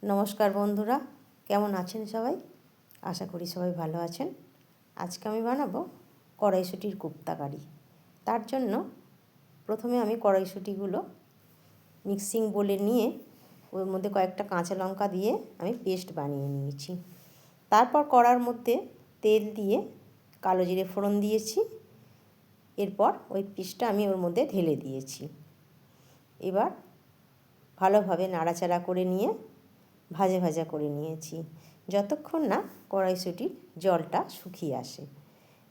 নমস্কার বন্ধুরা, কেমন আছেন সবাই? আশা করি সবাই ভালো আছেন। আজকে আমি বানাবো কড়াইশুঁটির কোপ্তা কারি। তার জন্য প্রথমে আমি কড়াইশুঁটিগুলো মিক্সিং বোলে নিয়ে ওর মধ্যে কয়েকটা কাঁচা লঙ্কা দিয়ে আমি পেস্ট বানিয়ে নিয়েছি। তারপর কড়ার মধ্যে তেল দিয়ে কালো জিরে ফোড়ন দিয়েছি। এরপর ওই পেস্টটা আমি ওর মধ্যে ঢেলে দিয়েছি। এবার ভালোভাবে নাড়াচাড়া করে নিয়ে ভাজা ভাজা করে নিয়েছি যতক্ষণ না কড়াইশুঁটির জলটা শুকিয়ে আসে।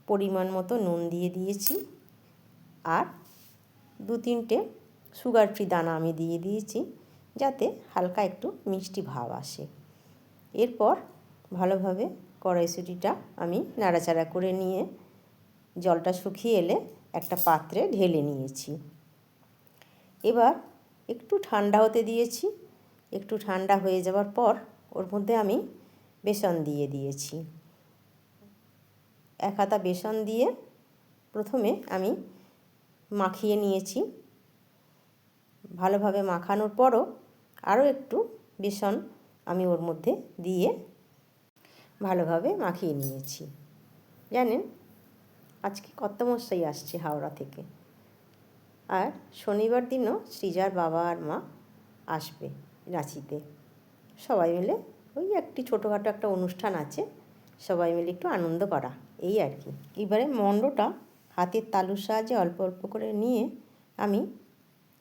পরিমাণ মতো নুন দিয়ে দিয়েছি আর 2-3টে সুগার ফ্রি দানা আমি দিয়ে দিয়েছি যাতে হালকা একটু মিষ্টি ভাব আসে। এরপর ভালোভাবে কড়াইশুঁটিটা আমি নাড়াচাড়া করে নিয়ে জলটা শুকিয়ে এলে একটা পাত্রে ঢেলে নিয়েছি। এবার একটু ঠান্ডা হতে দিয়েছি। একটু ঠান্ডা হয়ে যাওয়ার পর ওর মধ্যে আমি বেসন দিয়ে দিয়েছি। 1 হাতা বেসন দিয়ে প্রথমে আমি মাখিয়ে নিয়েছি। ভালোভাবে মাখানোর পরও আরও একটু বেসন আমি ওর মধ্যে দিয়ে ভালোভাবে মাখিয়ে নিয়েছি। জানেন, আজকে কর্তামশাই আসছে হাওড়া থেকে, আর শনিবার দিনও সৃজার বাবা আর মা আসবে রাঁচিতে। সবাই মিলে ওই একটি ছোটোখাটো একটা অনুষ্ঠান আছে, সবাই মিলে একটু আনন্দ করা, এই আর কি। এবারে মণ্ডটা হাতের তালুর সাহায্যে অল্প অল্প করে নিয়ে আমি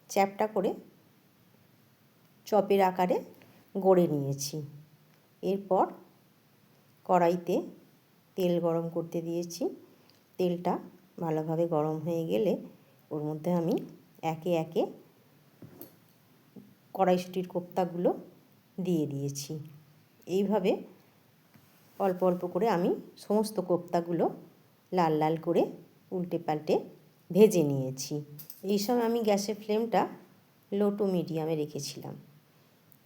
চ্যাপটা করে চপের আকারে গড়ে নিয়েছি। এরপর কড়াইতে তেল গরম করতে দিয়েছি। তেলটা ভালোভাবে গরম হয়ে গেলে ওর মধ্যে আমি একে একে কড়াইশুঁটির কোপ্তাগুলো দিয়ে দিয়েছি। এইভাবে অল্প অল্প করে আমি সমস্ত কোপ্তাগুলো লাল লাল করে উল্টে পাল্টে ভেজে নিয়েছি। এই সময় আমি গ্যাসের ফ্লেমটা লো টু মিডিয়ামে রেখেছিলাম।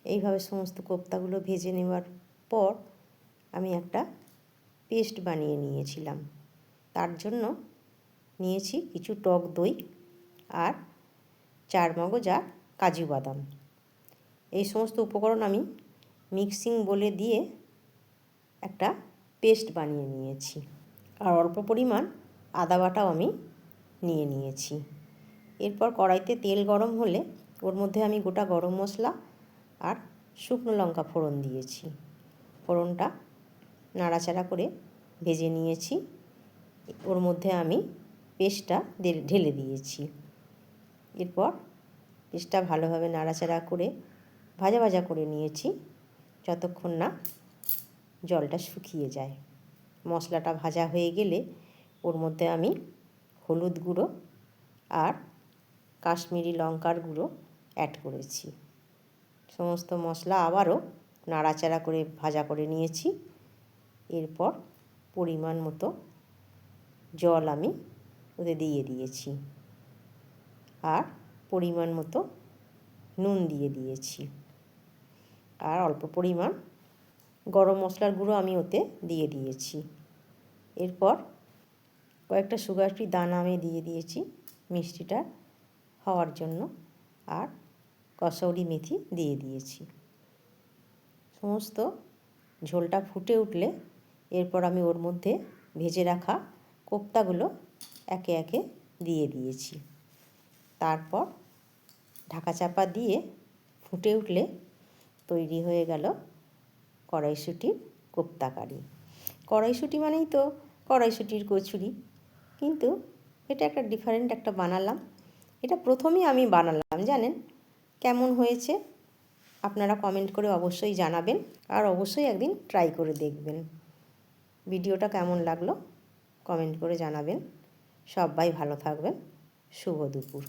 এইভাবে সমস্ত কোপ্তাগুলো ভেজে নেওয়ার পর আমি একটা পেস্ট বানিয়ে নিয়েছিলাম। তার জন্য নিয়েছি কিছু টক দই আর 4 মগজ আর কাজু বাদাম। এই সমস্ত উপকরণ আমি মিক্সিং বোলে দিয়ে একটা পেস্ট বানিয়ে নিয়েছি। আর অল্প পরিমাণ আদা বাটাও আমি নিয়ে নিয়েছি। এরপর কড়াইতে তেল গরম হলে ওর মধ্যে আমি গোটা গরম মশলা আর শুকনো লঙ্কা ফোড়ন দিয়েছি। ফোড়নটা নাড়াচাড়া করে ভেজে নিয়েছি। ওর মধ্যে আমি পেস্টটা ঢেলে দিয়েছি। এরপর পেস্টটা ভালোভাবে নাড়াচাড়া করে ভাজা ভাজা করে নিয়েছি যতক্ষণ না জলটা শুকিয়ে যায়। মশলাটা ভাজা হয়ে গেলে ওর মধ্যে আমি হলুদ গুঁড়ো আর কাশ্মীরি লঙ্কার গুঁড়ো অ্যাড করেছি। সমস্ত মশলা আবারও নাড়াচাড়া করে ভাজা করে নিয়েছি। এরপর পরিমাণ মতো জল আমি ওতে দিয়ে দিয়েছি আর পরিমাণ মতো নুন দিয়ে দিয়েছি আর অল্প পরিমাণ গরম মশলার গুঁড়ো আমি ওতে দিয়ে দিয়েছি। এরপর কয়েকটা সুগার ফ্রি দানা আমি দিয়ে দিয়েছি মিষ্টিটা হওয়ার জন্য আর কসৌরি মেথি দিয়ে দিয়েছি। সমস্ত ঝোলটা ফুটে উঠলে এরপর আমি ওর মধ্যে ভেজে রাখা কোপ্তাগুলো একে একে দিয়ে দিয়েছি। তারপর ঢাকা চাপা দিয়ে ফুটে উঠলে তৈরি হয়ে গেল কড়াইশুঁটির কোপ্তা কারি। কড়াইশুঁটি মানেই তো কড়াইশুঁটির কচুরি, কিন্তু এটা একটা ডিফারেন্ট একটা বানালাম। এটা প্রথমেই আমি বানালাম, জানেন কেমন হয়েছে আপনারা কমেন্ট করে অবশ্যই জানাবেন আর অবশ্যই একদিন ট্রাই করে দেখবেন। ভিডিওটা কেমন লাগলো কমেন্ট করে জানাবেন। সবাই ভালো থাকবেন। শুভ দুপুর।